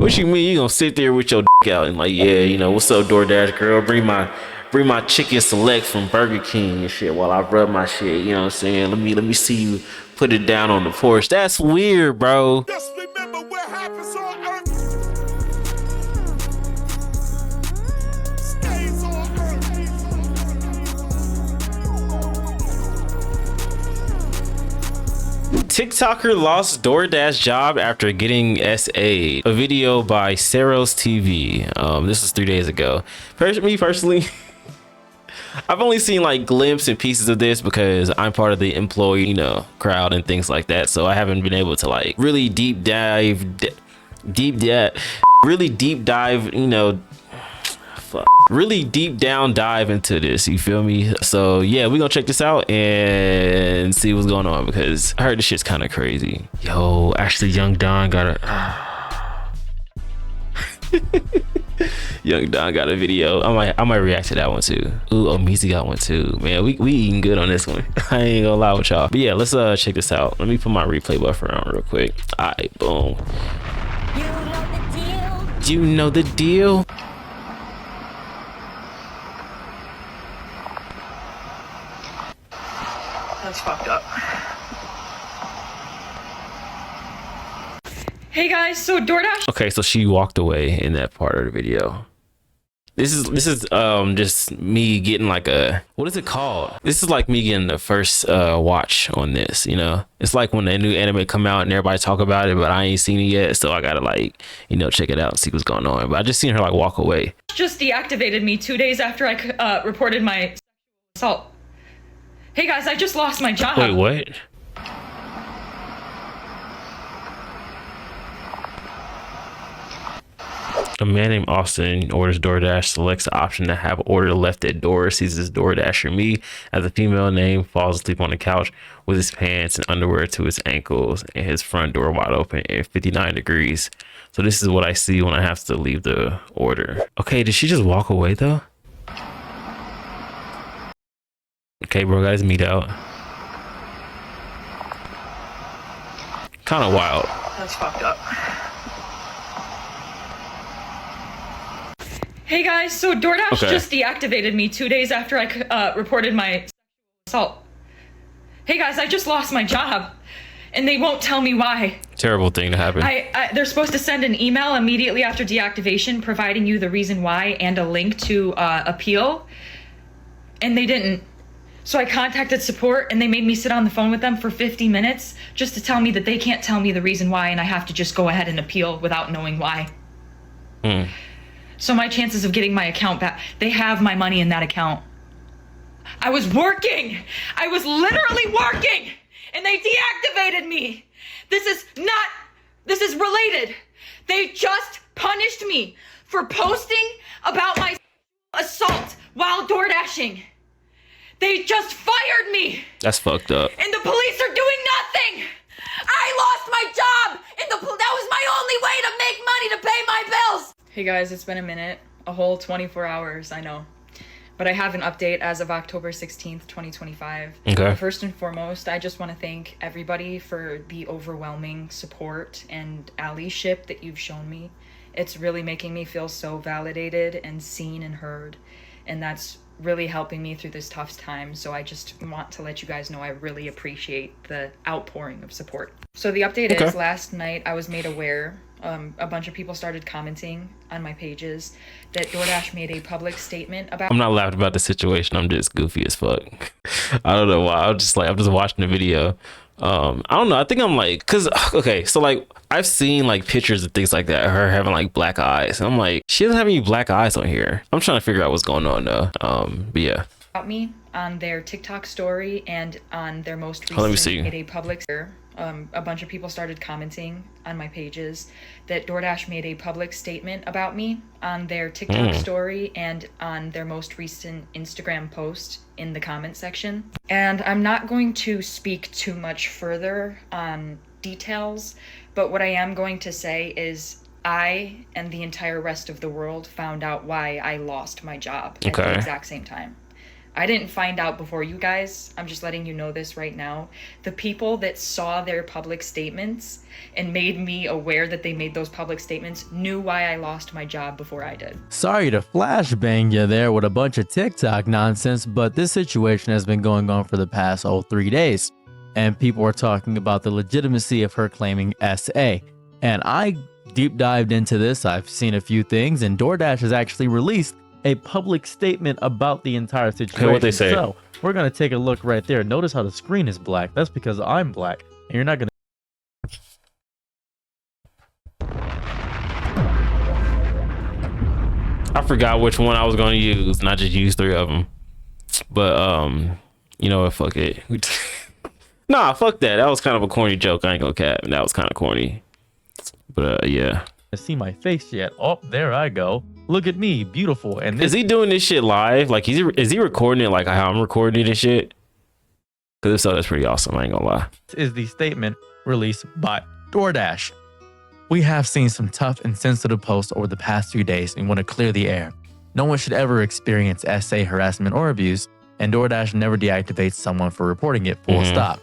What you mean you gonna sit there with your dick out and like, yeah, you know, what's up, DoorDash girl? Bring my chicken select from Burger King and shit while I rub my shit. You know what I'm saying? Let me see you put it down on the porch. That's weird, bro. Just remember what happens on Earth stays on Earth. TikToker lost DoorDash job after getting SA'd. A video by OtisTheOniTV. This was 3 days ago. Me personally, I've only seen like glimpses and pieces of this because I'm part of the employee, you know, crowd and things like that. So I haven't been able to like really deep dive, you know, really deep down dive into this, you feel me? So yeah, we're gonna check this out and see what's going on because I heard this shit's kind of crazy. Yo, actually Young Don got a Young Don got a video. I might react to that one too. Ooh, Omizi got one too. Man, we eating good on this one. I ain't gonna lie with y'all. But yeah, let's check this out. Let me put my replay buffer on real quick. All right, boom. You know the deal. That's fucked up. Hey guys, so DoorDash. Okay, so she walked away in that part of the video. This is just me getting like a, what is it called? This is like me getting the first watch on this, you know? It's like when the new anime come out and everybody talk about it, but I ain't seen it yet, so I gotta like, you know, check it out and see what's going on. But I just seen her like walk away. Just deactivated me 2 days after I reported my assault. Hey guys, I just lost my job. Wait, what? A man named Austin orders DoorDash, selects the option to have order left at door, sees his DoorDasher me as a female name, falls asleep on the couch with his pants and underwear to his ankles and his front door wide open at 59 degrees. So this is what I see when I have to leave the order. Okay, did she just walk away though? Okay, bro, got his meat out. Kind of wild. That's fucked up. Hey guys, so DoorDash just deactivated me 2 days after I reported my assault. Hey guys, I just lost my job and they won't tell me why. Terrible thing to happen. They're supposed to send an email immediately after deactivation providing you the reason why and a link to appeal, and they didn't. So I contacted support and they made me sit on the phone with them for 50 minutes just to tell me that they can't tell me the reason why and I have to just go ahead and appeal without knowing why. So my chances of getting my account back, they have my money in that account. I was working. I was literally working and they deactivated me. This is related. They just punished me for posting about my assault while door dashing. They just fired me. That's fucked up. And the police are doing nothing. I lost my job and that was my only way to make money to pay my bills. Hey guys, it's been a minute, a whole 24 hours, I know. But I have an update as of October 16th, 2025. Okay. First and foremost, I just want to thank everybody for the overwhelming support and allyship that you've shown me. It's really making me feel so validated and seen and heard. And that's really helping me through this tough time. So I just want to let you guys know I really appreciate the outpouring of support. So the update is last night I was made aware, a bunch of people started commenting on my pages that DoorDash made a public statement about— I'm not laughing about the situation. I'm just goofy as fuck. I don't know why. I'm just watching the video. I don't know. I think I'm like, cause okay, so like I've seen like pictures and things like that, her having like black eyes. And I'm like, she doesn't have any black eyes on here. I'm trying to figure out what's going on though. But yeah. About me on their TikTok story and on their most recent made a public— a bunch of people started commenting on my pages that DoorDash made a public statement about me on their TikTok story and on their most recent Instagram post in the comment section. And I'm not going to speak too much further on details, but what I am going to say is I and the entire rest of the world found out why I lost my job at the exact same time. I didn't find out before you guys. I'm just letting you know this right now. The people that saw their public statements and made me aware that they made those public statements knew why I lost my job before I did. Sorry to flashbang you there with a bunch of TikTok nonsense, but this situation has been going on for the past 3 days. And people are talking about the legitimacy of her claiming SA. And I deep dived into this. I've seen a few things, and DoorDash has actually released a public statement about the entire situation. Okay, what they say? So we're gonna take a look right there. Notice how the screen is black. That's because I'm black, and you're not gonna. I forgot which one I was going to use, and I just used 3 of them. But you know what? Fuck it. Nah, fuck that. That was kind of a corny joke. I ain't gonna cap. That was kind of corny. But yeah. See my face yet? Oh, there I go. Look at me, beautiful. And this Is he doing this shit live? Like, is he recording it like how I'm recording it and shit? Because if so, that's pretty awesome. I ain't gonna lie. is the statement released by DoorDash. We have seen some tough and sensitive posts over the past few days and want to clear the air. No one should ever experience SA harassment or abuse, and DoorDash never deactivates someone for reporting it, full stop.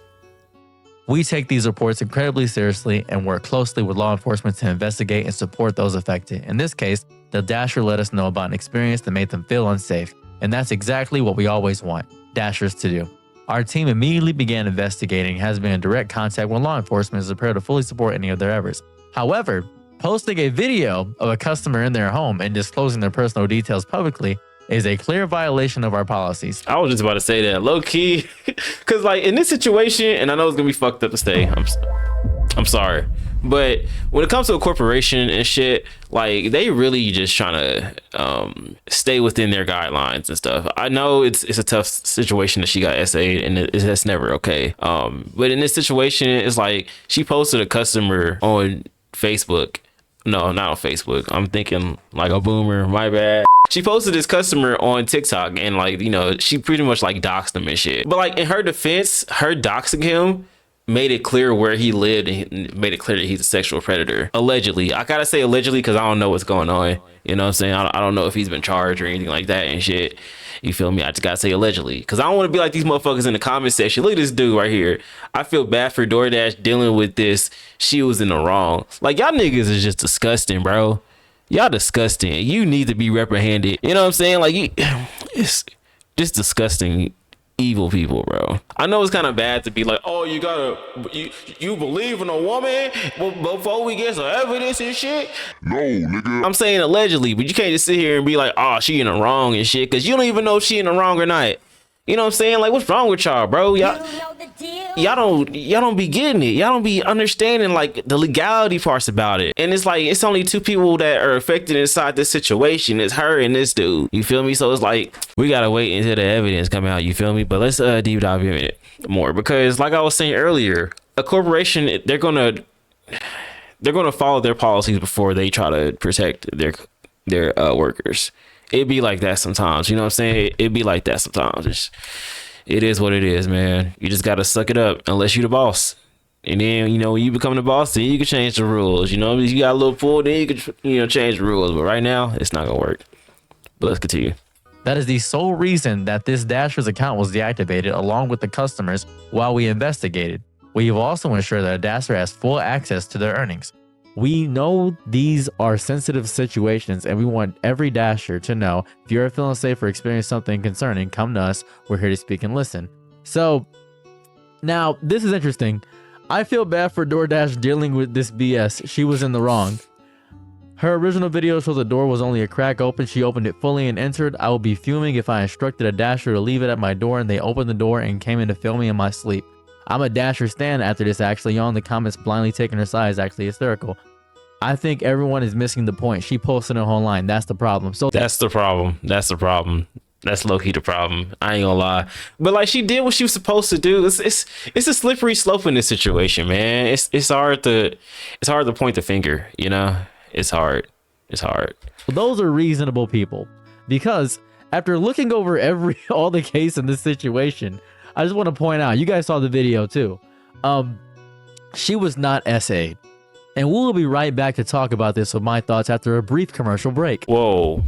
We take these reports incredibly seriously and work closely with law enforcement to investigate and support those affected. In this case, the Dasher let us know about an experience that made them feel unsafe, and that's exactly what we always want Dashers to do. Our team immediately began investigating and has been in direct contact with law enforcement as prepared to fully support any of their efforts. However, posting a video of a customer in their home and disclosing their personal details publicly is a clear violation of our policies. I was just about to say that low key, because like in this situation, and I know it's gonna be fucked up to say, I'm sorry, but when it comes to a corporation and shit, like they really just trying to stay within their guidelines and stuff. I know it's a tough situation that she got SA'd, and that's never okay. But in this situation, it's like she posted a customer on Facebook. No, not on Facebook. I'm thinking like a boomer. My bad. She posted this customer on TikTok, and like, you know, she pretty much like doxed him and shit. But like in her defense, her doxing him made it clear where he lived and made it clear that he's a sexual predator. Allegedly. I gotta say allegedly because I don't know what's going on. You know what I'm saying? I don't know if he's been charged or anything like that and shit. You feel me? I just gotta say allegedly because I don't want to be like these motherfuckers in the comment section. Look at this dude right here. I feel bad for DoorDash dealing with this. She was in the wrong. Like, y'all niggas is just disgusting, bro. Y'all disgusting. You need to be reprehended. You know what I'm saying? Like, it's just disgusting, evil people, bro. I know it's kind of bad to be like, oh, you believe in a woman before we get some evidence and shit. No, nigga. I'm saying allegedly, but you can't just sit here and be like, oh, she in the wrong and shit, because you don't even know if she in the wrong or not. You know what I'm saying? Like, what's wrong with y'all, bro? Y'all don't be getting it. Y'all don't be understanding like the legality parts about it. And it's like, it's only 2 people that are affected inside this situation. It's her and this dude. You feel me? So it's like, we gotta wait until the evidence come out. You feel me? But let's deep dive in it more, because like I was saying earlier, a corporation, they're gonna follow their policies before they try to protect their workers. It be like that sometimes, you know what I'm saying? It be like that sometimes. It is what it is, man. You just gotta suck it up unless you the boss. And then, you know, when you become the boss, then you can change the rules. You know, if you got a little pull, then you can, you know, change the rules. But right now, it's not gonna work. But let's continue. That is the sole reason that this Dasher's account was deactivated along with the customers while we investigated. We've also ensured that a Dasher has full access to their earnings. We know these are sensitive situations, and we want every Dasher to know if you're feeling safe or experience something concerning, come to us. We're here to speak and listen. So now this is interesting. I feel bad for DoorDash dealing with this BS. She was in the wrong. Her original video shows the door was only a crack open. She opened it fully and entered. I would be fuming if I instructed a Dasher to leave it at my door and they opened the door and came in to film me in my sleep. I'm a Dasher stan after this, actually. Y'all in the comments blindly taking her side is actually hysterical. I think everyone is missing the point. She posted it online. That's the problem. So That's the problem. That's low-key the problem. I ain't gonna lie. But like, she did what she was supposed to do. It's a slippery slope in this situation, man. It's hard to point the finger, you know? It's hard. those are reasonable people, because after looking over all the case in this situation, I just want to point out, you guys saw the video too. She was not SA'd. And we'll be right back to talk about this with my thoughts after a brief commercial break. Whoa.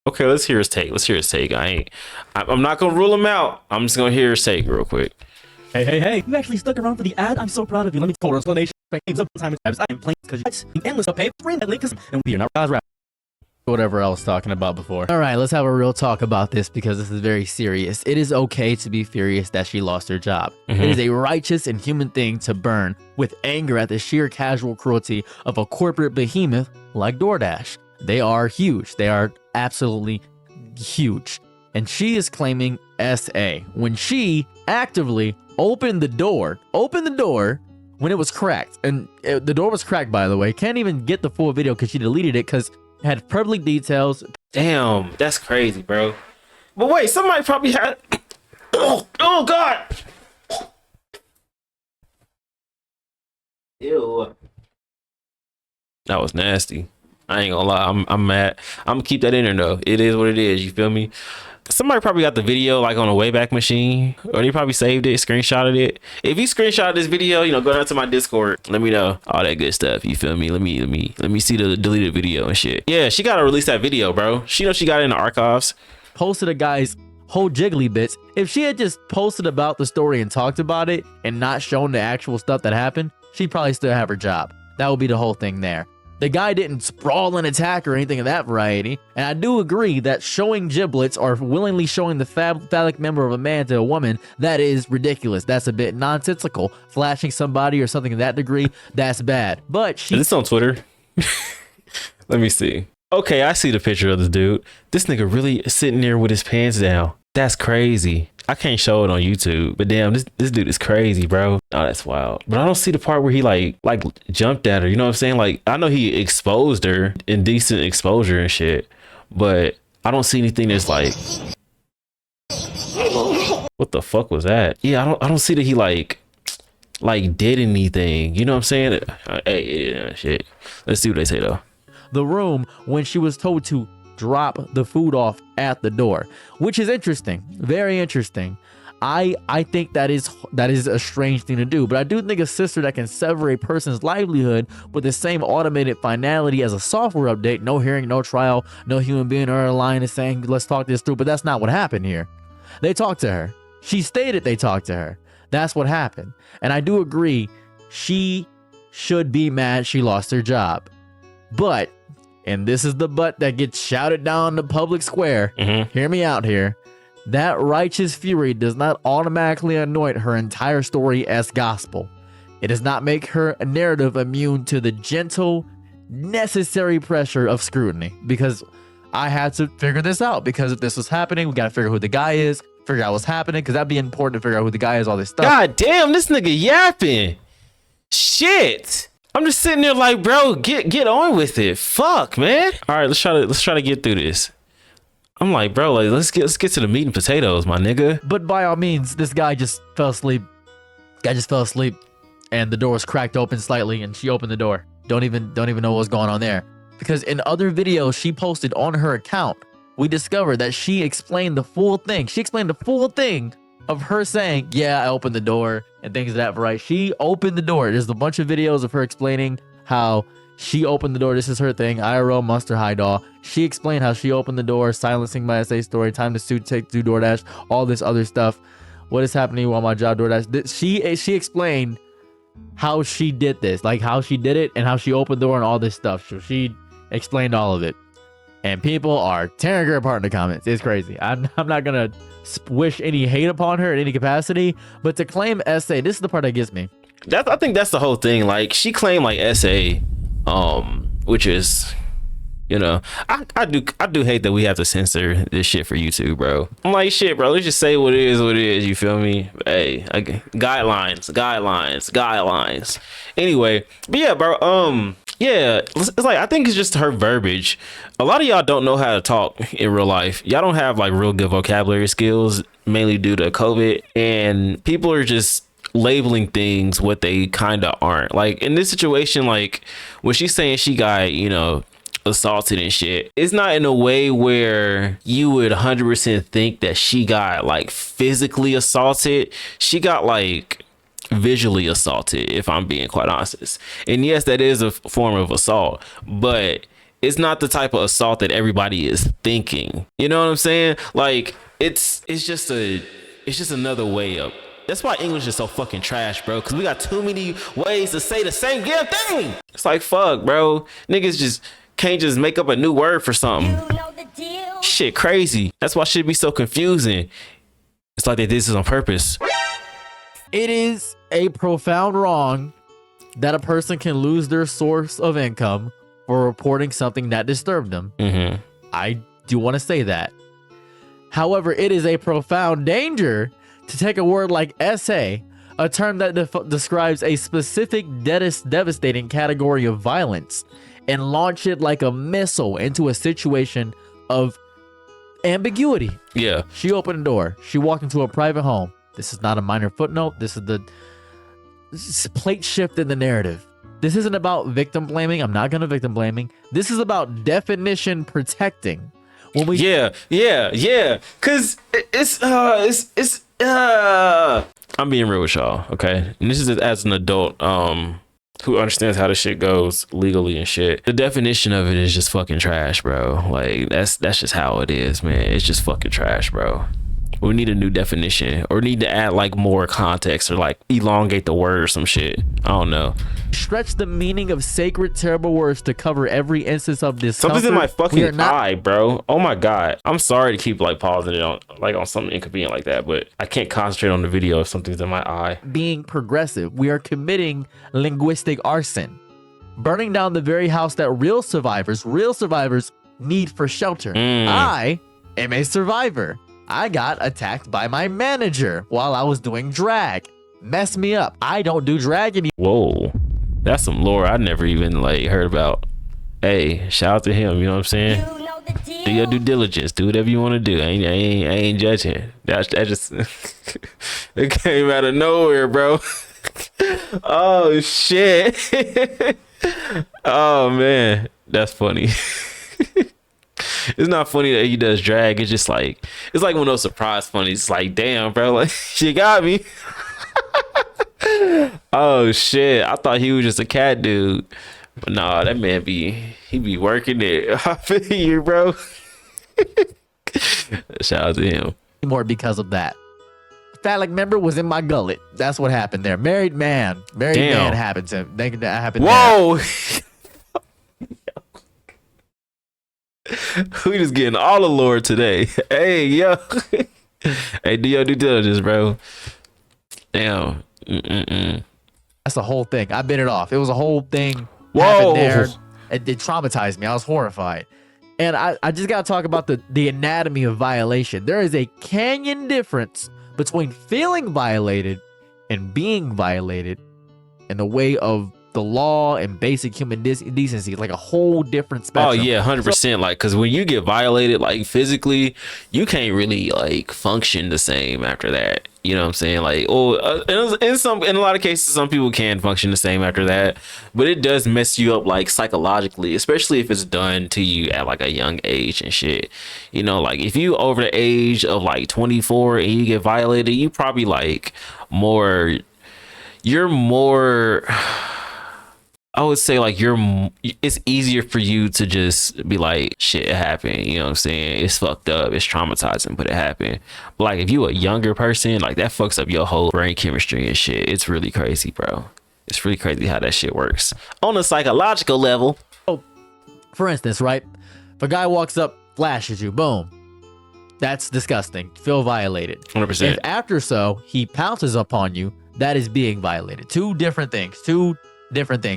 Okay, let's hear his take. Let's hear his take. I'm not gonna rule him out. I'm just gonna hear his take real quick. Hey, you actually stuck around for the ad? I'm so proud of you. Let me total explanation. I am playing because you endless pay for that link and we are not guys rap. Whatever I was talking about before. All right, let's have a real talk about this because this is very serious. It is okay to be furious that she lost her job. It is a righteous and human thing to burn with anger at the sheer casual cruelty of a corporate behemoth like DoorDash. They are huge. They are absolutely huge. And she is claiming SA when she actively opened the door when it was cracked. And the door was cracked, by the way. Can't even get the full video because she deleted it because it had public details. Damn, that's crazy, bro. But wait, somebody probably had. Oh God. Ew. That was nasty. I ain't gonna lie. I'm mad. I'm gonna keep that in there though. It is what it is. You feel me? Somebody probably got the video like on a Wayback Machine, or they probably saved it, screenshotted it. If you screenshot this video, you know, go down to my Discord. Let me know all that good stuff. You feel me? Let me see the deleted video and shit. Yeah, she gotta release that video, bro. She knows she got it in the archives. Posted a guy's whole jiggly bits. If she had just posted about the story and talked about it and not shown the actual stuff that happened, she'd probably still have her job. That would be the whole thing there. The guy didn't sprawl and attack or anything of that variety. And I do agree that showing giblets or willingly showing the phallic member of a man to a woman, that is ridiculous. That's a bit nonsensical. Flashing somebody or something of that degree, that's bad. But she... Is this on Twitter? Let me see. Okay, I see the picture of this dude. This nigga really sitting there with his pants down. That's crazy. I can't show it on YouTube, but damn, this dude is crazy, bro. Oh, that's wild. But I don't see the part where he like jumped at her. You know what I'm saying? Like, I know he exposed her, indecent exposure and shit, but I don't see anything that's like, what the fuck was that? Yeah, I don't see that he like did anything. You know what I'm saying? Hey, yeah, shit. Let's see what they say though. The room when she was told to drop the food off at the door, which is interesting, very interesting. I think that is a strange thing to do, but I do think a sister that can sever a person's livelihood with the same automated finality as a software update, no hearing, no trial, no human being or a line is saying let's talk this through. But that's not what happened here. They talked to her. She stated they talked to her. That's what happened. And I do agree she should be mad she lost her job, but, and this is the but that gets shouted down the public square. Hear me out here. That righteous fury does not automatically anoint her entire story as gospel. It does not make her a narrative immune to the gentle, necessary pressure of scrutiny. Because I had to figure this out. Because if this was happening, we got to figure who the guy is, figure out what's happening. Because that'd be important to figure out who the guy is, all this stuff. God damn, this nigga yapping. Shit. I'm just sitting there like, bro, get on with it. Fuck, man. All right, let's try to get through this. I'm like, bro, like let's get to the meat and potatoes, my nigga. But by all means, this guy just fell asleep. And the door was cracked open slightly, and she opened the door. Don't even know what was going on there. Because in other videos she posted on her account, we discovered that she explained the full thing. She explained the full thing of her saying, yeah, I opened the door and things of that variety. She opened the door. There's a bunch of videos of her explaining how she opened the door. This is her thing. IRL Monster High Doll. She explained how she opened the door, silencing my SA story, time to sue, take to DoorDash, all this other stuff. What is happening while my job DoorDash? She explained how she did this, like how she did it and how she opened the door and all this stuff. So she explained all of it. And people are tearing her apart in the comments. It's crazy. I'm not going to wish any hate upon her in any capacity, but to claim SA, this is the part that gets me. I think that's the whole thing. Like, she claimed like SA, which is, you know, I do hate that we have to censor this shit for YouTube, bro. I'm like, shit, bro, let's just say what it is, you feel me? Hey, guidelines. Anyway, but yeah, bro, yeah, it's like, I think it's just her verbiage. A lot of y'all don't know how to talk in real life. Y'all don't have like real good vocabulary skills, mainly due to COVID, and people are just labeling things what they kind of aren't. Like in this situation, like when she's saying she got, you know, assaulted and shit, it's not in a way where you would 100% think that she got like physically assaulted. She got like visually assaulted, if I'm being quite honest. And yes, that is a form of assault, but it's not the type of assault that everybody is thinking. You know what I'm saying? Like it's just another way up. That's why English is so fucking trash, bro. Cause we got too many ways to say the same damn thing. It's like, fuck, bro. Niggas just can't just make up a new word for something. You know the deal. Shit crazy. That's why shit be so confusing. It's like they did this on purpose. It is a profound wrong that a person can lose their source of income for reporting something that disturbed them. Mm-hmm. I do want to say that. However, it is a profound danger to take a word like essay, a term that describes a specific devastating category of violence, and launch it like a missile into a situation of ambiguity. Yeah. She opened a door. She walked into a private home. This is not a minor footnote. This is plate shift in the narrative. This isn't about victim blaming. I'm not going to victim blaming. This is about definition protecting. When we Yeah. Cause it's I'm being real with y'all, okay? And this is as an adult who understands how this shit goes legally and shit. The definition of it is just fucking trash, bro. Like that's just how it is, man. It's just fucking trash, bro. We need a new definition or need to add like more context or like elongate the word or some shit. I don't know. stretch the meaning of sacred, terrible words to cover every instance of discomfort. Something's in my fucking eye, bro. Oh my god. I'm sorry to keep like pausing it on something inconvenient like that, but I can't concentrate on the video if something's in my eye. Being progressive, we are committing linguistic arson, burning down the very house that real survivors need for shelter. I am a survivor. I got attacked by my manager while I was doing drag. Mess me up. I don't do drag anymore. Whoa, that's some lore I never even like heard about. Hey, shout out to him. You know what I'm saying? You know the deal. Do your due diligence. Do whatever you want to do. I ain't judging. That just it came out of nowhere, bro. Oh shit. Oh man, that's funny. It's not funny that he does drag. It's just like it's like one of those surprise funnies. It's like, damn, bro, like she got me. Oh shit, I thought he was just a cat dude, but nah, that man he be working it. I feel you, bro. Shout out to him. Because of that. Phallic member was in my gullet. That's what happened there. Married man happened to him. That happened. Whoa. We just getting all the lore today. Hey, yo. Hey, do your due diligence, bro. Damn. That's the whole thing. I bit it off. It was a whole thing. Whoa. Happened there. It traumatized me. I was horrified. And I just got to talk about the anatomy of violation. There is a canyon difference between feeling violated and being violated in the way of the law and basic human decency. Like a whole different spectrum. Oh yeah, 100%. Like, because when you get violated, like physically, you can't really like function the same after that. You know what I'm saying? Like, in a lot of cases, some people can function the same after that, but it does mess you up like psychologically, especially if it's done to you at like a young age and shit. You know, like if you over the age of like 24 and you get violated, you probably like you're more. I would say like it's easier for you to just be like, shit, it happened. You know what I'm saying? It's fucked up. It's traumatizing, but it happened. But like if you a younger person, like that fucks up your whole brain chemistry and shit. It's really crazy, bro. It's really crazy how that shit works on a psychological level. Oh, for instance, right? If a guy walks up, flashes you, boom. That's disgusting. Feel violated. 100%. If after so, he pounces upon you, that is being violated. Two different things.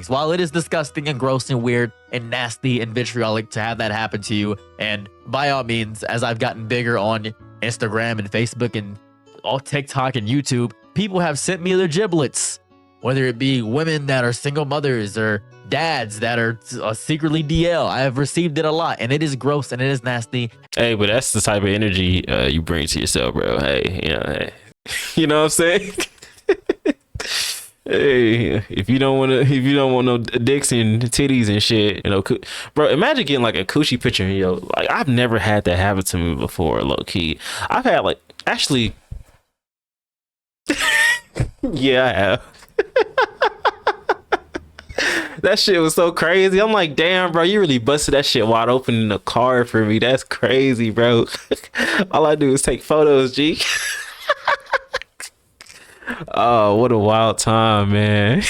While it is disgusting and gross and weird and nasty and vitriolic to have that happen to you, and by all means, as I've gotten bigger on Instagram and Facebook and all TikTok and YouTube, people have sent me their giblets, whether it be women that are single mothers or dads that are secretly DL. I have received it a lot, and it is gross and it is nasty. Hey, but that's the type of energy you bring to yourself, bro. Hey, you know what I'm saying? Hey, if you don't want no dicks and titties and shit, you know, bro, imagine getting like a coochie picture and like I've never had that happen to me before, low key. I've had like actually yeah, I have. That shit was so crazy. I'm like, damn, bro, you really busted that shit wide open in the car for me. That's crazy, bro. All I do is take photos, G. Oh, what a wild time, man.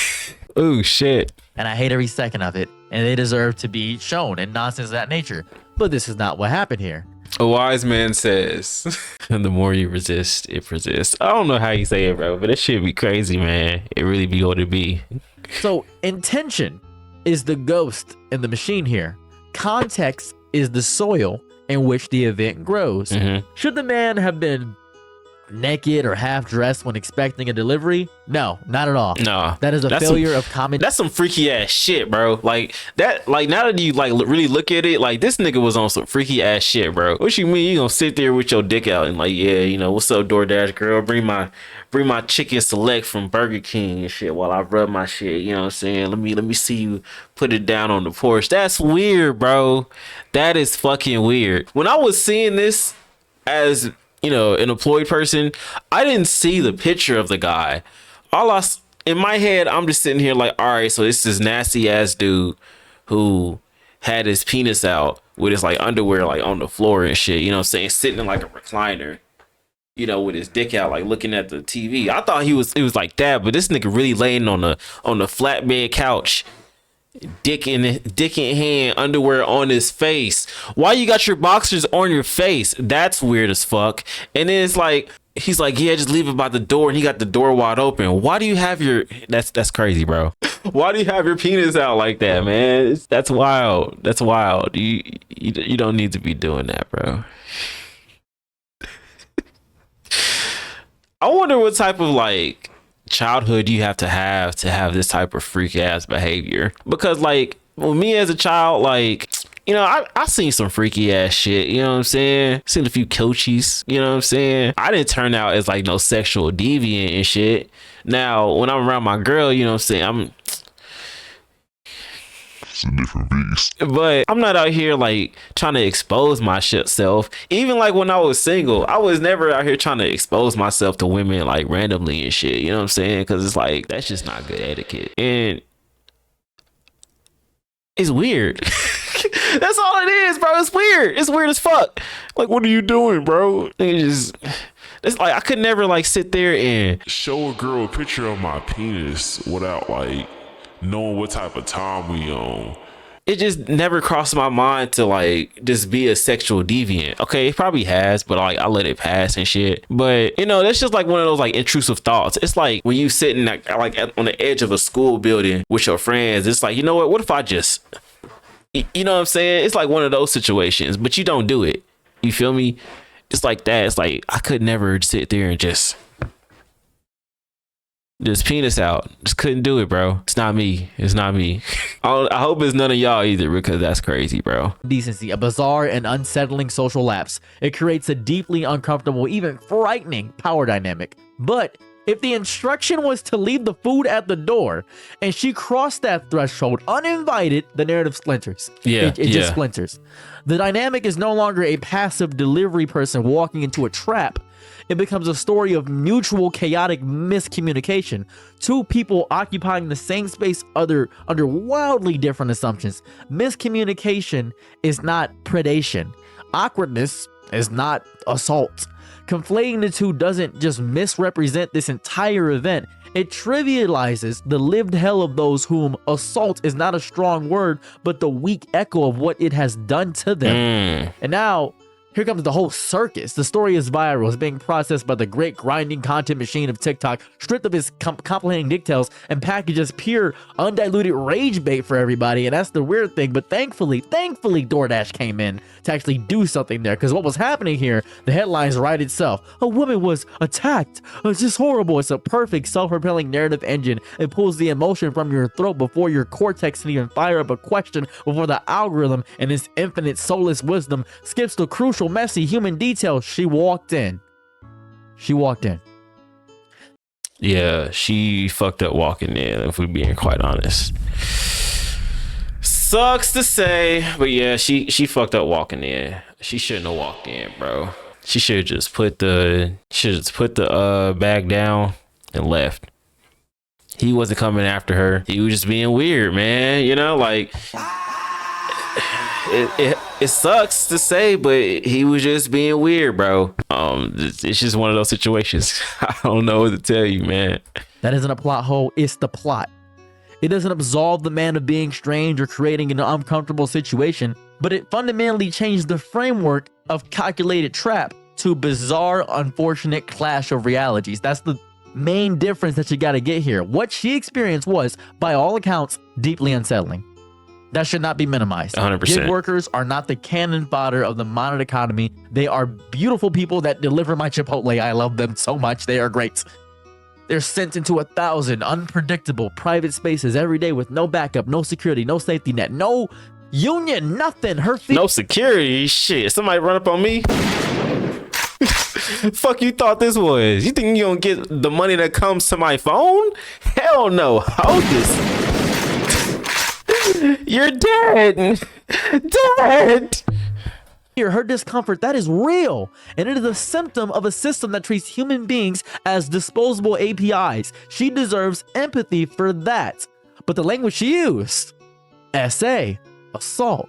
Oh, shit. And I hate every second of it, and they deserve to be shown and nonsense of that nature. But this is not what happened here. A wise man says, the more you resist, it persists. I don't know how you say it, bro, but it should be crazy, man. It really be what it be. So intention is the ghost in the machine here. Context is the soil in which the event grows. Should the man have been naked or half dressed when expecting a delivery? No, not at all. No, that is a failure of common. That's some freaky ass shit, bro. Like that. Like now that you like really look at it, like this nigga was on some freaky ass shit, bro. What you mean you gonna sit there with your dick out and like, yeah, you know, what's up, DoorDash girl? Bring my chicken select from Burger King and shit while I rub my shit. You know what I'm saying? Let me see you put it down on the porch. That's weird, bro. That is fucking weird. When I was seeing this as, you know, an employed person, I didn't see the picture of the guy. In my head, I'm just sitting here like, all right, so this is nasty ass dude who had his penis out with his like underwear like on the floor and shit, you know what I'm saying, sitting in like a recliner, you know, with his dick out, like looking at the TV. I thought it was like that, but this nigga really laying on the flatbed couch, dick in hand, underwear on his face. Why you got your boxers on your face? That's weird as fuck. And then it's like, he's like, yeah, just leave it by the door, and he got the door wide open. Why do you have your, that's crazy, bro. Why do you have your penis out like that, man? That's wild. That's wild. You don't need to be doing that, bro. I wonder what type of like childhood you have to have this type of freak ass behavior, because like with me as a child, like, you know, I seen some freaky ass shit, you know what I'm saying? Seen a few coaches, you know what I'm saying? I didn't turn out as like no sexual deviant and shit. Now when I'm around my girl, you know what I'm saying, it's a different beast. But I'm not out here like trying to expose my shit self. Even like when I was single, I was never out here trying to expose myself to women like randomly and shit. You know what I'm saying? Because it's like, that's just not good etiquette. And it's weird. That's all it is, bro. It's weird. It's weird as fuck. Like, what are you doing, bro? It's like, I could never like sit there and show a girl a picture of my penis without like knowing what type of time we on. It just never crossed my mind to like just be a sexual deviant. Okay, it probably has, but like I let it pass and shit. But you know, that's just like one of those like intrusive thoughts. It's like when you sitting like on the edge of a school building with your friends. It's like, you know what if I just, you know what I'm saying? It's like one of those situations, but you don't do it. You feel me? It's like that. It's like I could never sit there and just penis out. Just couldn't do it, bro. It's not me. It's not me. I hope it's none of y'all either, because that's crazy, bro. Decency, a bizarre and unsettling social lapse. It creates a deeply uncomfortable, even frightening power dynamic. But if the instruction was to leave the food at the door and she crossed that threshold uninvited, the narrative splinters. Yeah, it just splinters. The dynamic is no longer a passive delivery person walking into a trap. It becomes a story of mutual chaotic miscommunication. Two people occupying the same space under wildly different assumptions. Miscommunication is not predation. Awkwardness is not assault. Conflating the two doesn't just misrepresent this entire event. It trivializes the lived hell of those whom assault is not a strong word, but the weak echo of what it has done to them. And now, here comes the whole circus. The story is viral. It's being processed by the great grinding content machine of TikTok, stripped of its complicating details and packaged as pure, undiluted rage bait for everybody. And that's the weird thing. But thankfully, DoorDash came in to actually do something there. Because what was happening here, the headlines write itself. A woman was attacked. It's just horrible. It's a perfect self-propelling narrative engine. It pulls the emotion from your throat before your cortex can even fire up a question, before the algorithm and its infinite soulless wisdom skips the crucial messy human detail. She walked in. Yeah, she fucked up walking in, if we're being quite honest. Sucks to say, but yeah, she fucked up walking in. She shouldn't have walked in, bro. She should have just put the bag down and left. He wasn't coming after her. He was just being weird, man. You know, like it sucks to say, but he was just being weird, bro. It's just one of those situations. I don't know what to tell you, man. That isn't a plot hole, it's the plot. It doesn't absolve the man of being strange or creating an uncomfortable situation, but it fundamentally changed the framework of calculated trap to bizarre, unfortunate clash of realities. That's the main difference that you got to get here. What she experienced was, by all accounts, deeply unsettling. That should not be minimized. 100%. Gig workers are not the cannon fodder of the modern economy. They are beautiful people that deliver my Chipotle. I love them so much. They are great. They're sent into 1,000 unpredictable private spaces every day with no backup, no security, no safety net, no union, nothing. No security? Shit, somebody run up on me? Fuck you thought this was? You think you gonna get the money that comes to my phone? Hell no. Hold this. You're dead. Dead. Her discomfort, that is real, and it is a symptom of a system that treats human beings as disposable APIs. She deserves empathy for that. But the language she used, SA, assault,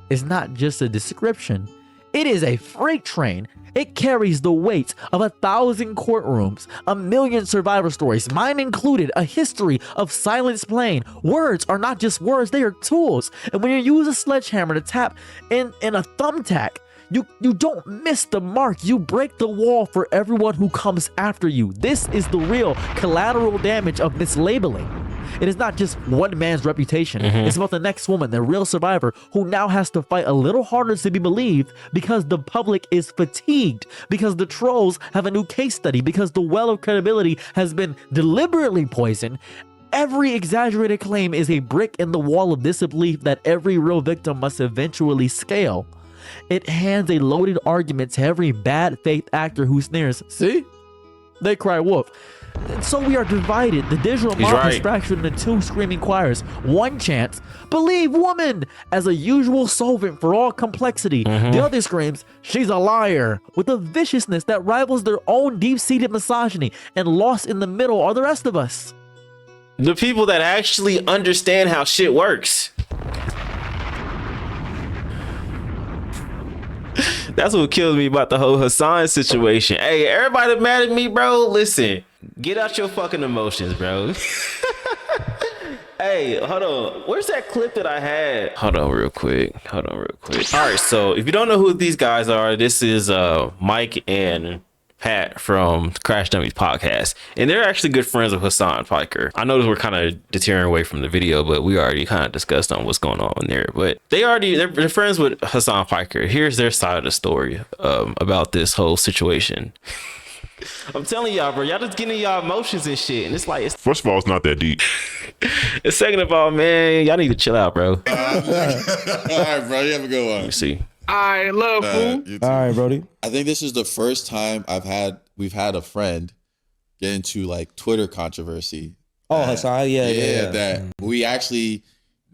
is not just a description. It is a freight train. It carries the weight of 1,000 courtrooms, 1,000,000 survivor stories, mine included, a history of silence playing. Words are not just words, they are tools. And when you use a sledgehammer to tap in a thumbtack, you don't miss the mark. You break the wall for everyone who comes after you. This is the real collateral damage of mislabeling. It is not just one man's reputation. It's about the next woman, the real survivor, who now has to fight a little harder to be believed because the public is fatigued, because the trolls have a new case study, because the well of credibility has been deliberately poisoned. Every exaggerated claim is a brick in the wall of disbelief that every real victim must eventually scale. It hands a loaded argument to every bad faith actor who sneers, "See? They cry wolf." And so we are divided. The digital mob is fractured into two screaming choirs. One chants, "Believe woman," as a usual solvent for all complexity. The other screams, "She's a liar," with a viciousness that rivals their own deep-seated misogyny. And lost in the middle are the rest of us. The people that actually understand how shit works. That's what kills me about the whole Hassan situation. Hey, everybody mad at me, bro. Listen, get out your fucking emotions, bro. Hey, hold on. Where's that clip that I had? Hold on real quick. All right, so if you don't know who these guys are, this is Mike and Pat from Crash Dummies podcast, and they're actually good friends of Hassan Piker. I noticed we're kind of deterring away from the video, but we already kind of discussed on what's going on in there. But they're friends with Hassan Piker. Here's their side of the story about this whole situation. I'm telling y'all, bro, y'all just getting y'all emotions and shit, and it's like, First of all, it's not that deep. and second of all, man, y'all need to chill out, bro. All right, bro, you have a good one. Let me see. I love food. You too. All right, Brody. I think this is the first time we've had a friend get into like Twitter controversy. Oh, Hassan, yeah. That we actually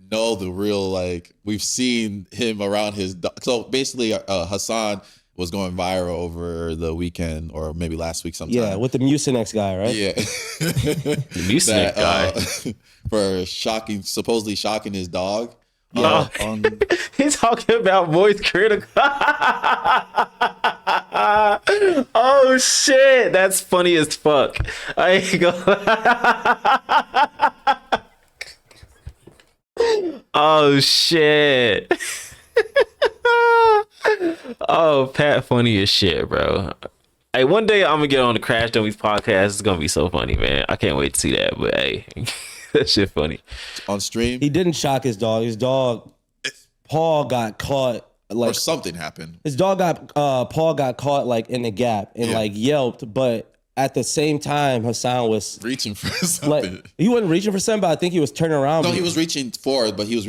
know the real, like, we've seen him around his so basically Hassan was going viral over the weekend or maybe last week sometime. Yeah, with the Mucinex guy, right? Yeah. The Mucinex guy. For supposedly shocking his dog. He's talking about voice critical. Oh shit, that's funny as fuck. I ain't gonna. Oh shit. Oh, Pat, funny as shit, bro. Hey, one day I'm gonna get on the Crash Dummies podcast. It's gonna be so funny, man. I can't wait to see that. But hey, that shit funny. On stream. He didn't shock his dog. His dog, Paul, got caught. Like, or something happened. His dog Paul got caught like in the gap and like yelped, but at the same time, Hassan was reaching for something. Like, he wasn't reaching for something, but I think he was turning around. No, he was reaching for it, but he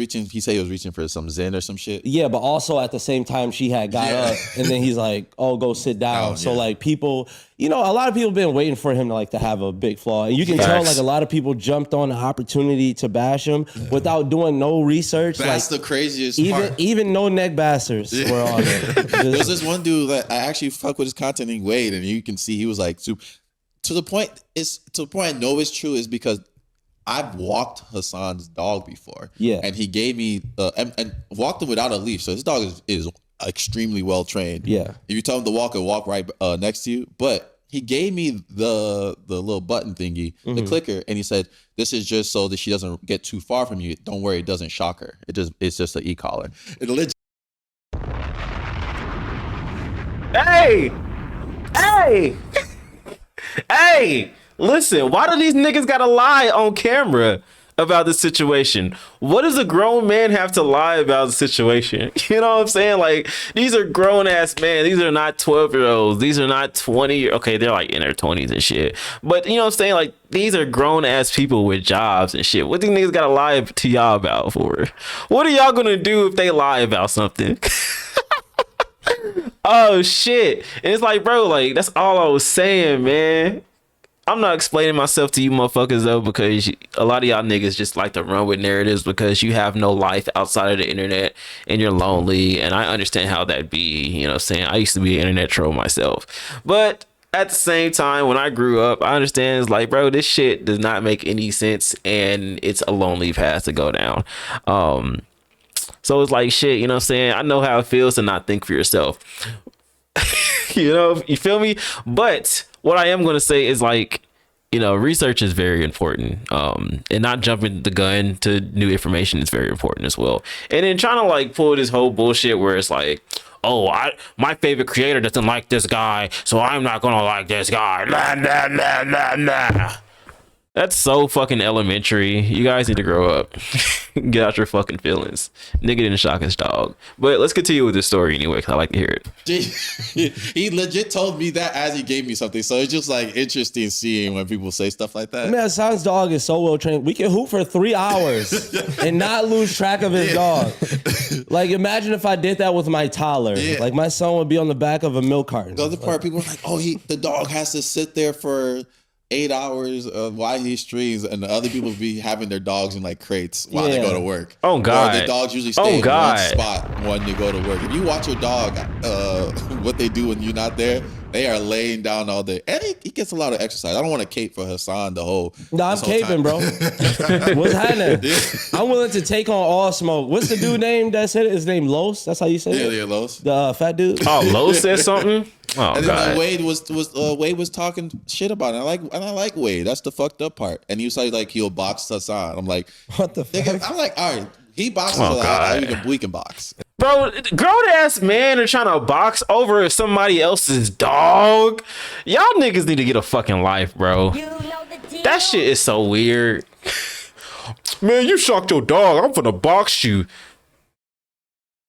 said he was reaching for some Zen or some shit. Yeah, but also at the same time, she had got up, and then he's like, "Oh, go sit down." So like people, a lot of people been waiting for him to have a big flaw, and you can tell like a lot of people jumped on the opportunity to bash him without doing no research. That's the craziest part. Even no neck basters were on it. There's this one dude that I actually fuck with his content in Wade, and you can see he was like to the point I know it's true is because I've walked Hassan's dog before. Yeah. And he gave me and walked him without a leash. So his dog is extremely well trained. Yeah. If you tell him to walk, he'll walk right next to you. But he gave me the little button thingy, the clicker, and he said, "This is just so that she doesn't get too far from you. Don't worry, it doesn't shock her. It's just an e-collar." It legit. Hey! Hey! Hey! Listen, why do these niggas gotta lie on camera about the situation? What does a grown man have to lie about the situation? You know what I'm saying? Like, these are grown ass men. These are not 12-year-olds. These are not 20. Okay, they're like in their 20s and shit. But you know what I'm saying? Like, these are grown ass people with jobs and shit. What do these niggas gotta lie to y'all about for? What are y'all gonna do if they lie about something? Oh shit. And it's like, bro, like, that's all I was saying, man. I'm not explaining myself to you motherfuckers though, because a lot of y'all niggas just like to run with narratives because you have no life outside of the internet and you're lonely. And I understand how that be, you know what I'm saying? I used to be an internet troll myself. But at the same time, when I grew up, I understand it's like, bro, this shit does not make any sense and it's a lonely path to go down. So it's like, shit, you know what I'm saying? I know how it feels to not think for yourself. You know, you feel me? But what I am going to say is, like, you know, research is very important. And not jumping the gun to new information is very important as well. And then trying to like pull this whole bullshit where it's like, oh, my favorite creator doesn't like this guy, so I'm not going to like this guy. Nah, nah, nah, nah, nah. That's so fucking elementary. You guys need to grow up. Get out your fucking feelings. Nigga didn't shock his dog. But let's continue with this story anyway, because I like to hear it. He legit told me that as he gave me something. So it's just like interesting seeing when people say stuff like that. Man, Hassan's dog is so well trained. We can hoop for 3 hours and not lose track of his dog. Like, imagine if I did that with my toddler. Yeah. Like, my son would be on the back of a milk carton. The other part, people are like, oh, the dog has to sit there for 8 hours while he streams, and the other people be having their dogs in like crates while they go to work. Oh God! Or the dogs usually stay in one spot when they go to work. If you watch your dog, what they do when you're not there, they are laying down all day, and he gets a lot of exercise. I don't want to cape for Hassan the whole. No, I'm caping, bro. What's happening? I'm willing to take on all smoke. What's the dude name that said it? His name Los? That's how you say it? Yeah, Los. The fat dude. Oh, Los said something. Oh, and God. then Wade was talking shit about it. I like Wade. That's the fucked up part. And he was like he'll box Hassan. I'm like, what the fuck? I'm like, all right, he boxes. We can box. Bro, grown ass men are trying to box over somebody else's dog. Y'all niggas need to get a fucking life, bro. That shit is so weird. Man, you shocked your dog. I'm gonna box you.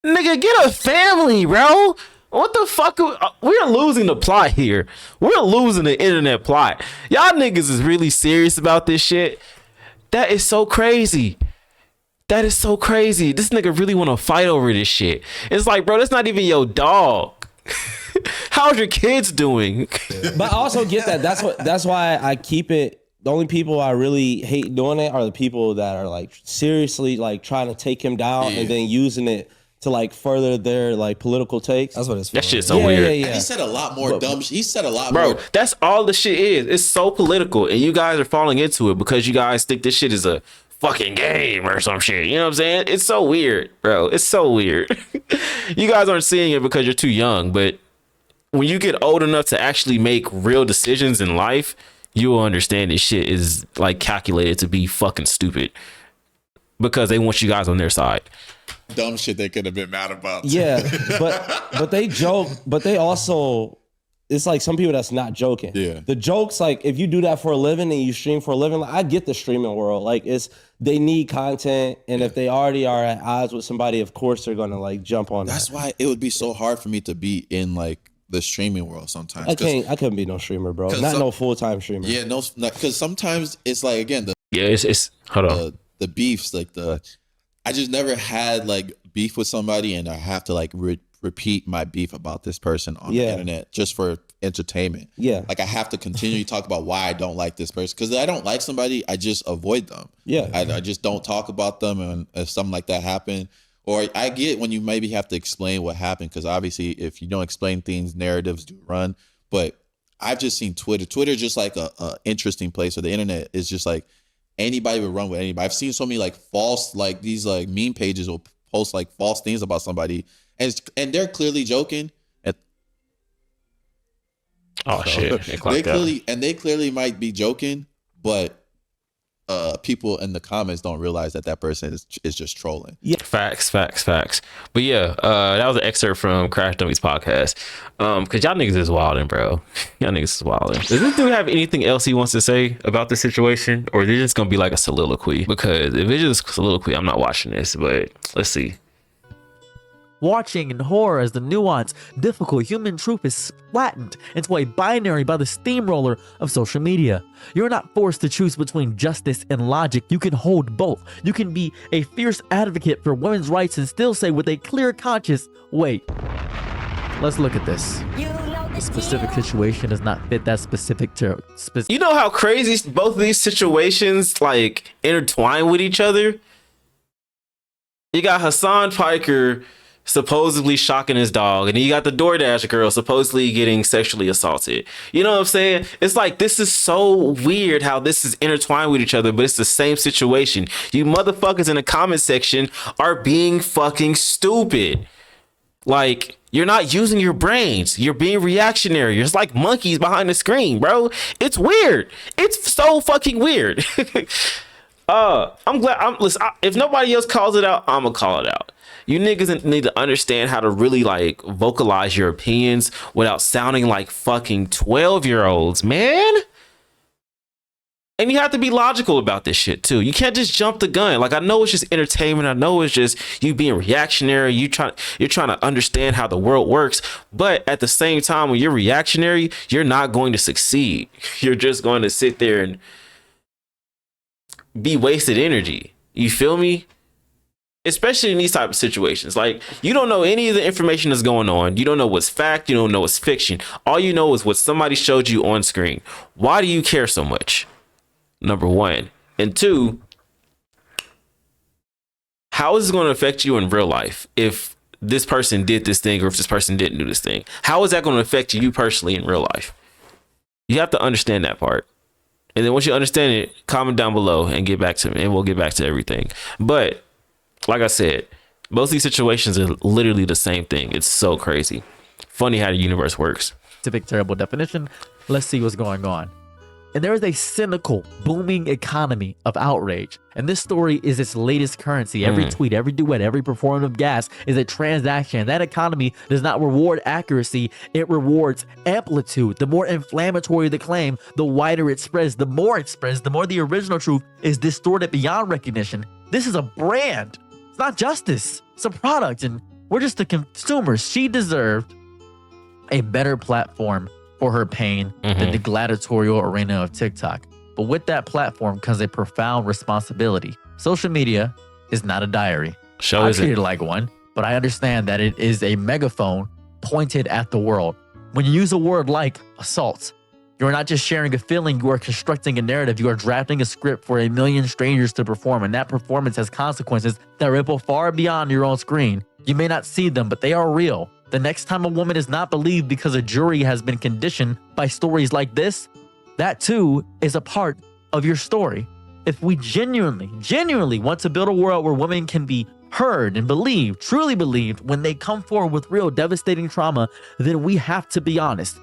Nigga, get a family, bro. What the fuck? We're losing the plot here. We're losing the internet plot. Y'all niggas is really serious about this shit. That is so crazy. That is so crazy. This nigga really want to fight over this shit. It's like, bro, that's not even your dog. How's your kids doing? But I also get that. That's why I keep it. The only people I really hate doing it are the people that are like seriously like trying to take him down and then using it to like further their like political takes. That's what it's for. That shit's so weird. And he said a lot more dumb shit. He said a lot Bro, more. that's all the shit is. It's so political, and you guys are falling into it because you guys think this shit is a fucking game or some shit. You know what I'm saying? It's so weird, bro. It's so weird. You guys aren't seeing it because you're too young, but when you get old enough to actually make real decisions in life, you will understand this shit is like calculated to be fucking stupid because they want you guys on their side. Dumb shit they could have been mad about. Yeah, but they joke, but they also, it's like some people that's not joking. Yeah. The joke's like, if you do that for a living and you stream for a living, like, I get the streaming world. Like, they need content, and if they already are at odds with somebody, of course they're gonna like jump on That's that. why it would be so hard for me to be in like the streaming world sometimes. I couldn't be no streamer, bro. Not no full-time streamer. Yeah, no, because sometimes it's like, again, It's hold on. the beefs, like I just never had like beef with somebody and I have to like repeat my beef about this person on the internet just for entertainment. Yeah. Like I have to continue to talk about why I don't like this person. Because I don't like somebody, I just avoid them. Yeah. I just don't talk about them. And if something like that happened, or I get when you maybe have to explain what happened, because obviously if you don't explain things, narratives do run. But I've just seen Twitter. Twitter is just like a interesting place, or the internet is just like, anybody would run with anybody. I've seen so many like false, like these like meme pages will post like false things about somebody, and they're clearly joking. Oh shit! They clearly might be joking, but people in the comments don't realize that person is just trolling. Yeah, facts. But yeah, that was an excerpt from Crash Dummies podcast. Cause y'all niggas is wilding, bro. Y'all niggas is wilding. Does this dude have anything else he wants to say about the situation, or is it just gonna be like a soliloquy? Because if it's just soliloquy, I'm not watching this. But let's see. Watching in horror as the nuanced, difficult human truth is flattened into a binary by the steamroller of social media. You're not forced to choose between justice and logic. You can hold both. You can be a fierce advocate for women's rights and still say with a clear conscience, wait, let's look at this. The specific situation does not fit that specific You know how crazy both of these situations like intertwine with each other? You got Hassan Piker supposedly shocking his dog, and you got the DoorDash girl supposedly getting sexually assaulted. You know what I'm saying? It's like, this is so weird how this is intertwined with each other, but it's the same situation. You motherfuckers in the comment section are being fucking stupid. Like, you're not using your brains. You're being reactionary. You're just like monkeys behind the screen, bro. It's weird. It's so fucking weird. I'm glad. Listen, if nobody else calls it out, I'm gonna call it out. You niggas need to understand how to really like vocalize your opinions without sounding like fucking 12-year-olds, man. And you have to be logical about this shit too. You can't just jump the gun. Like, I know it's just entertainment. I know it's just you being reactionary. You're trying to understand how the world works. But at the same time, when you're reactionary, you're not going to succeed. You're just going to sit there and be wasted energy. You feel me? Especially in these type of situations. Like, you don't know any of the information that's going on. You don't know what's fact. You don't know what's fiction. All you know is what somebody showed you on screen. Why do you care so much? Number one. And two, how is it going to affect you in real life if this person did this thing or if this person didn't do this thing? How is that going to affect you personally in real life? You have to understand that part. And then once you understand it, comment down below and get back to me, and we'll get back to everything. But like I said, most of these situations are literally the same thing. It's so crazy. Funny how the universe works. Specific terrible definition. Let's see what's going on. And there is a cynical, booming economy of outrage. And this story is its latest currency. Every tweet, every duet, every performative gas is a transaction. That economy does not reward accuracy. It rewards amplitude. The more inflammatory the claim, the wider it spreads. The more it spreads, the more the original truth is distorted beyond recognition. This is a brand. It's not justice. It's a product. And we're just the consumers. She deserved a better platform for her pain than the gladiatorial arena of TikTok. But with that platform comes a profound responsibility. Social media is not a diary. I treat it like one, but I understand that it is a megaphone pointed at the world. When you use a word like assault, you're not just sharing a feeling, you are constructing a narrative. You are drafting a script for a million strangers to perform, and that performance has consequences that ripple far beyond your own screen. You may not see them, but they are real. The next time a woman is not believed because a jury has been conditioned by stories like this, that too is a part of your story. If we genuinely want to build a world where women can be heard and believed, truly believed, when they come forward with real devastating trauma, then we have to be honest,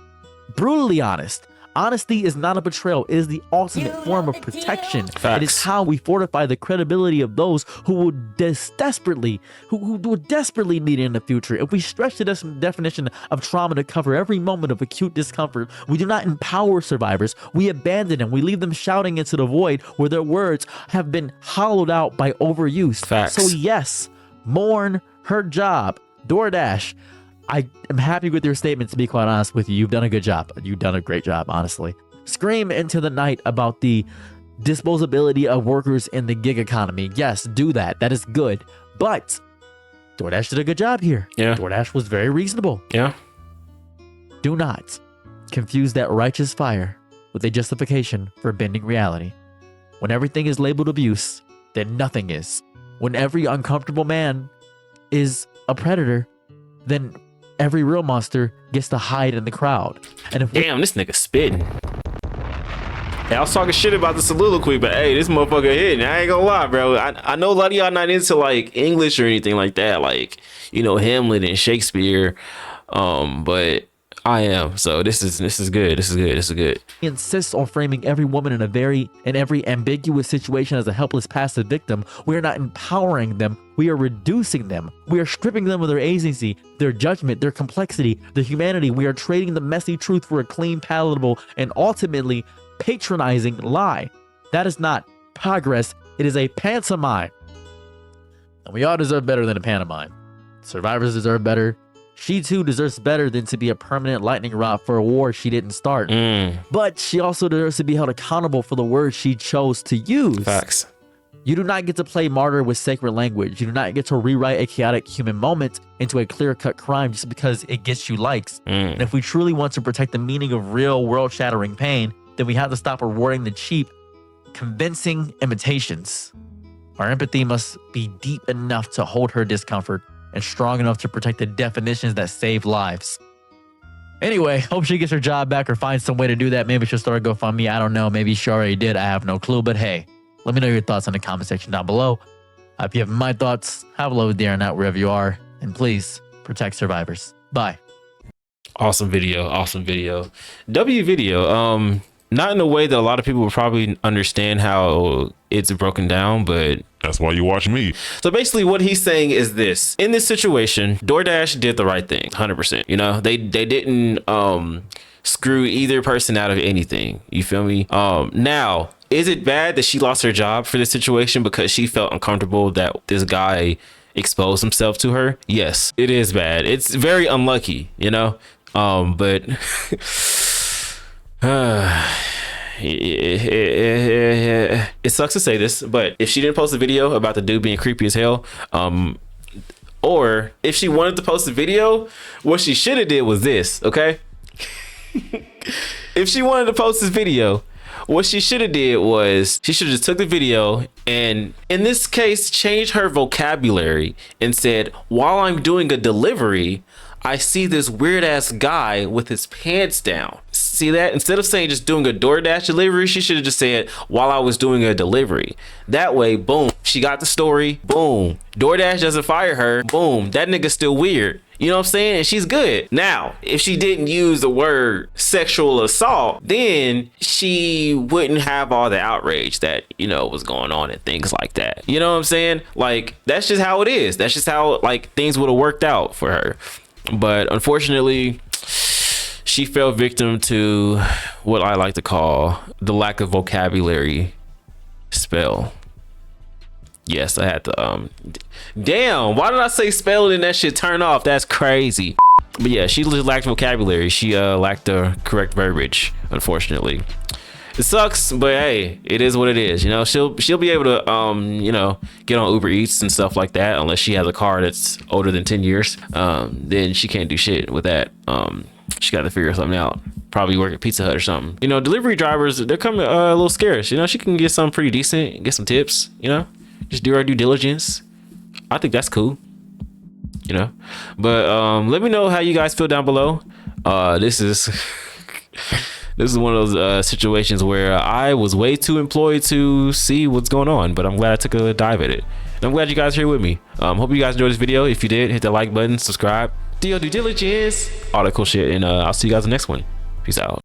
brutally honest. Honesty is not a betrayal. It is the ultimate form of protection. Facts. It is how we fortify the credibility of those who will desperately need it in the future. If we stretch the definition of trauma to cover every moment of acute discomfort, we do not empower survivors. We abandon them. We leave them shouting into the void where their words have been hollowed out by overuse. Facts. So yes, mourn her job. DoorDash, I am happy with your statement, to be quite honest with you. You've done a good job. You've done a great job, honestly. Scream into the night about the disposability of workers in the gig economy. Yes, do that. That is good. But DoorDash did a good job here. Yeah. DoorDash was very reasonable. Yeah. Do not confuse that righteous fire with a justification for bending reality. When everything is labeled abuse, then nothing is. When every uncomfortable man is a predator, then every real monster gets to hide in the crowd. And if Damn, this nigga spitting. Hey, I was talking shit about the soliloquy, but hey, this motherfucker hitting. I ain't gonna lie, bro. I know a lot of y'all not into like English or anything like that, like, you know, Hamlet and Shakespeare. But I am. So this is good. This is good. He insists on framing every woman in every ambiguous situation as a helpless passive victim. We are not empowering them. We are reducing them. We are stripping them of their agency, their judgment, their complexity, their humanity. We are trading the messy truth for a clean, palatable, and ultimately patronizing lie. That is not progress. It is a pantomime. And we all deserve better than a pantomime. Survivors deserve better. She too deserves better than to be a permanent lightning rod for a war she didn't start. But she also deserves to be held accountable for the words she chose to use. Facts. You do not get to play martyr with sacred language. You do not get to rewrite a chaotic human moment into a clear-cut crime just because it gets you likes. And if we truly want to protect the meaning of real world-shattering pain, then we have to stop rewarding the cheap, convincing imitations. Our empathy must be deep enough to hold her discomfort and strong enough to protect the definitions that save lives. Anyway, hope she gets her job back or finds some way to do that. Maybe she'll start a GoFundMe. I don't know. Maybe she already did. I have no clue. But hey, let me know your thoughts in the comment section down below. If you have my thoughts, have a love there and out wherever you are. And please protect survivors. Bye. Awesome video. Awesome video. W video. Not in a way that a lot of people would probably understand how it's broken down, but That's why you watch me. so basically what he's saying is this. In this situation, DoorDash did the right thing, 100%. You know, they didn't screw either person out of anything. You feel me? Now, is it bad that she lost her job for this situation because she felt uncomfortable that this guy exposed himself to her? Yes, it is bad. It's very unlucky, you know? But it sucks to say this, but if she didn't post a video about the dude being creepy as hell, or if she wanted to post a video, what she should have did was this, okay? If she wanted to post this video, what she should have did was she should have just took the video and in this case changed her vocabulary and said, while I'm doing a delivery, I see this weird ass guy with his pants down. See that? Instead of saying just doing a DoorDash delivery, she should have just said while I was doing a delivery. That way, boom, she got the story. Boom, DoorDash doesn't fire her. Boom, that nigga's still weird. You know what I'm saying? And she's good. Now, if she didn't use the word sexual assault, then she wouldn't have all the outrage that, you know, was going on and things like that. You know what I'm saying? Like, that's just how it is. That's just how, like, things would have worked out for her. But unfortunately, she fell victim to what I like to call the lack of vocabulary spell. Yes, I had to, damn, why did I say spell it and that shit turn off? That's crazy. But yeah, she lacked vocabulary. She lacked the correct verbiage, unfortunately. It sucks, but hey, it is what it is. You know, she'll be able to you know, get on Uber Eats and stuff like that, unless she has a car that's older than 10 years. Then she can't do shit with that. She got to figure something out. Probably work at Pizza Hut or something. You know, delivery drivers, they're coming a little scarce. You know, she can get something pretty decent, get some tips, you know, just do her due diligence. I think that's cool, you know. But let me know how you guys feel down below. This is one of those situations where I was way too employed to see what's going on, but I'm glad I took a dive at it. And I'm glad you guys are here with me. Hope you guys enjoyed this video. If you did, hit that like button, subscribe, do your due diligence, all that cool shit, and I'll see you guys in the next one. Peace out.